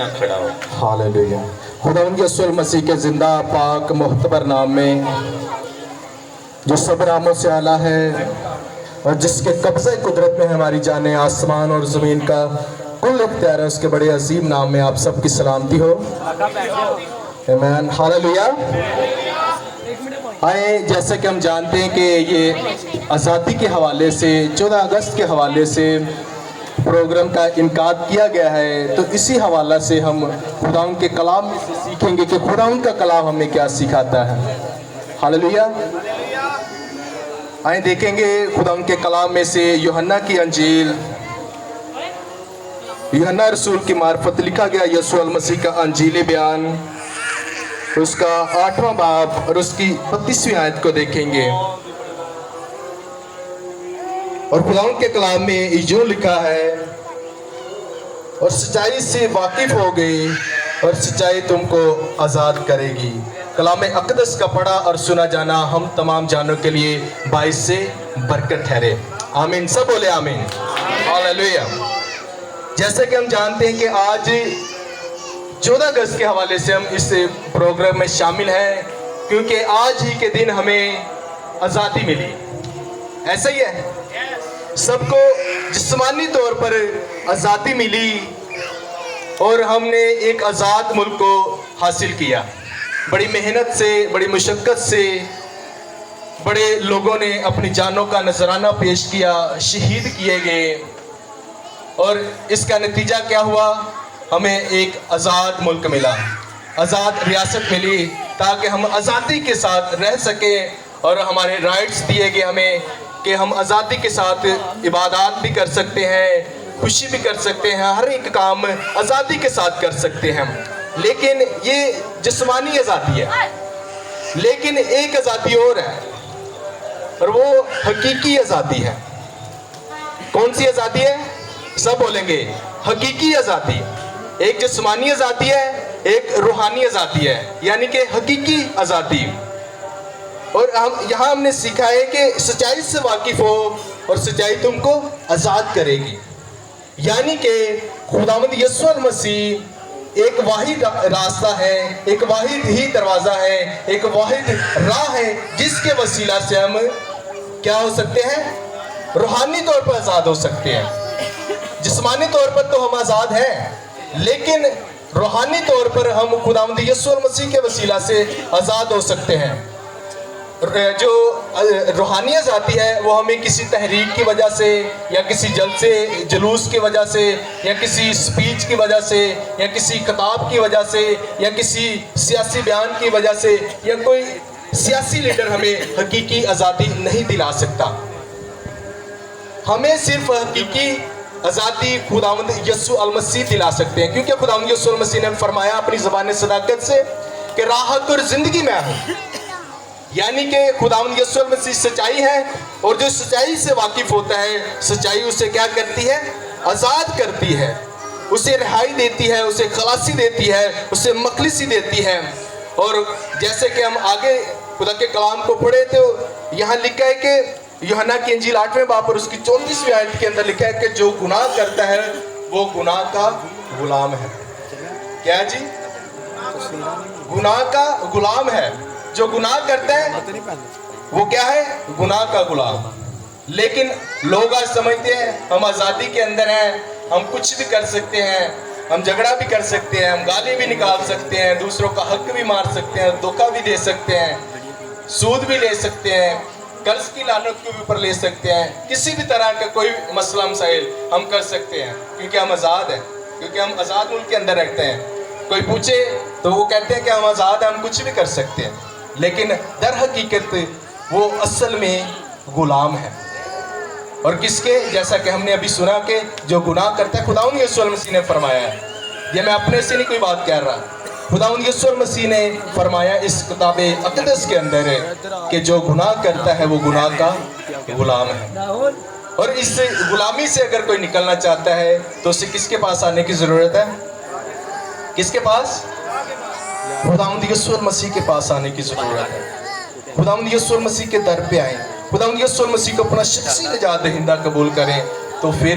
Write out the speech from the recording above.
ना खड़ा हो। हालेलुया। खुदावंद यीशु मसीह के जिंदा पाक मुख्तबर नाम में जो सब नामों से आला है और जिसके कब्ज़े कुदरत में हमारी जाने आसमान और ज़मीन का कुल इख्तियार है, उसके बड़े अजीम नाम में आप सबकी सलामती हो। आमीन। हालेलुया। आए, जैसे कि हम जानते हैं कि ये आज़ादी के हवाले से 14 अगस्त के हवाले से प्रोग्राम का इनकाद किया गया है, तो इसी हवाला से हम खुदाउन के कलाम में से सीखेंगे कि खुदाउन का कलाम हमें क्या सिखाता है। हालेलुया। आए देखेंगे खुदाउन के कलाम में से यूहन्ना की अंजील, यूहन्ना रसूल की मार्फत लिखा गया यीशु मसीह का अंजीली बयान, उसका 8वां बाब और उसकी 32वीं आयत को देखेंगे। और खुदावंद के कलाम में यूं लिखा है, और सच्चाई से वाकिफ हो गई और सच्चाई तुमको आज़ाद करेगी। कलाम अक़दस का पढ़ा और सुना जाना हम तमाम जानों के लिए बाइस से बरकत ठहरे। आमीन। सब बोले आमीन। हालेलुया। जैसे कि हम जानते हैं कि आज 14 अगस्त के हवाले से हम इस प्रोग्राम में शामिल हैं, क्योंकि आज ही के दिन हमें आज़ादी मिली। ऐसा ही है, सबको जिस्मानी तौर पर आज़ादी मिली और हमने एक आज़ाद मुल्क को हासिल किया। बड़ी मेहनत से, बड़ी मुशक्क़त से बड़े लोगों ने अपनी जानों का नजराना पेश किया, शहीद किए गए, और इसका नतीजा क्या हुआ? हमें एक आज़ाद मुल्क मिला, आज़ाद रियासत मिली, ताकि हम आज़ादी के साथ रह सकें और हमारे राइट्स दिए गए हमें कि हम आज़ादी के साथ इबादत भी कर सकते हैं, खुशी भी कर सकते हैं, हर एक काम आज़ादी के साथ कर सकते हैं। लेकिन ये जिस्मानी आज़ादी है, लेकिन एक आज़ादी और है, और वो हकीकी आज़ादी है। कौन सी आज़ादी है? सब बोलेंगे हकीकी आज़ादी। एक जिस्मानी आज़ादी है, एक रूहानी आज़ादी है, यानी कि हकीकी आज़ादी। और यहाँ हमने सीखा है कि सच्चाई से वाकिफ हो और सच्चाई तुमको आज़ाद करेगी, यानी कि खुदावंद यीशु मसीह एक वाहिद रास्ता है, एक वाहिद ही दरवाज़ा है, एक वाहिद राह है, जिसके वसीला से हम क्या हो सकते हैं? रूहानी तौर पर आज़ाद हो सकते हैं। जिस्मानी तौर पर तो हम आज़ाद हैं, लेकिन रूहानी तौर पर हम खुदावंद यीशु मसीह के वसीला से आज़ाद हो सकते हैं। जो रूहानी आज़ादी है वो हमें किसी तहरीक की वजह से, या किसी जलसे जुलूस की वजह से, या किसी स्पीच की वजह से, या किसी किताब की वजह से, या किसी सियासी बयान की वजह से, या कोई सियासी लीडर हमें हकीकी आज़ादी नहीं दिला सकता। हमें सिर्फ हकीकी आज़ादी खुदावंद यीशु मसीह दिला सकते हैं, क्योंकि खुदावंद यीशु मसीह ने फरमाया अपनी ज़बान सदाकत से कि राहत और ज़िंदगी मैं हूँ, यानी कि खुदावंद यीशु मसीह सच्चाई है, और जो सच्चाई से वाकिफ होता है, सच्चाई उसे क्या करती है? आज़ाद करती है, उसे रिहाई देती है, उसे खलासी देती है, उसे मखलिसी देती है। और जैसे कि हम आगे खुदा के कलाम को पढ़े तो यहाँ लिखा है कि यूहन्ना की अंजील 8वें बाब और उसकी 34वीं आयत के अंदर लिखा है कि जो गुनाह करता है वो गुनाह का गुलाम है। क्या जी? गुनाह का गुलाम है। जो गुनाह करता है वो क्या है? गुनाह का गुलाम। लेकिन लोग आज समझते हैं हम आज़ादी के अंदर हैं, हम कुछ भी कर सकते हैं, हम झगड़ा भी कर सकते हैं, हम गाली भी निकाल सकते हैं, दूसरों का हक भी मार सकते हैं, धोखा भी दे सकते हैं, सूद भी ले सकते हैं, कर्ज की लानत के ऊपर ले सकते हैं, किसी भी तरह का कोई मसला मसाइल हम कर सकते हैं, क्योंकि हम आज़ाद हैं, क्योंकि हम आज़ाद मुल्क के अंदर रहते हैं। कोई पूछे तो वो कहते हैं कि हम आज़ाद हैं, हम कुछ भी कर सकते हैं, लेकिन दर हकीकत वो असल में गुलाम है। और किसके? जैसा कि हमने अभी सुना कि जो गुनाह करता है, खुदावंद यीशु मसीह ने फरमाया है, ये मैं अपने से नहीं कोई बात कह रहा, खुदावंद यीशु मसीह ने फरमाया इस किताब अक़दस के अंदर है कि जो गुनाह करता है वो गुनाह का गुलाम है। और इस गुलामी से अगर कोई निकलना चाहता है तो उसे किसके पास आने की ज़रूरत है? किसके पास? खुदावंद यीशु मसीह के पास आने की ज़रूरत है। खुदावंद यीशु मसीह के दर पे आए, खुदावंद यीशु मसीह को अपना शख्सी निजात दहिंदा कबूल करें, तो फिर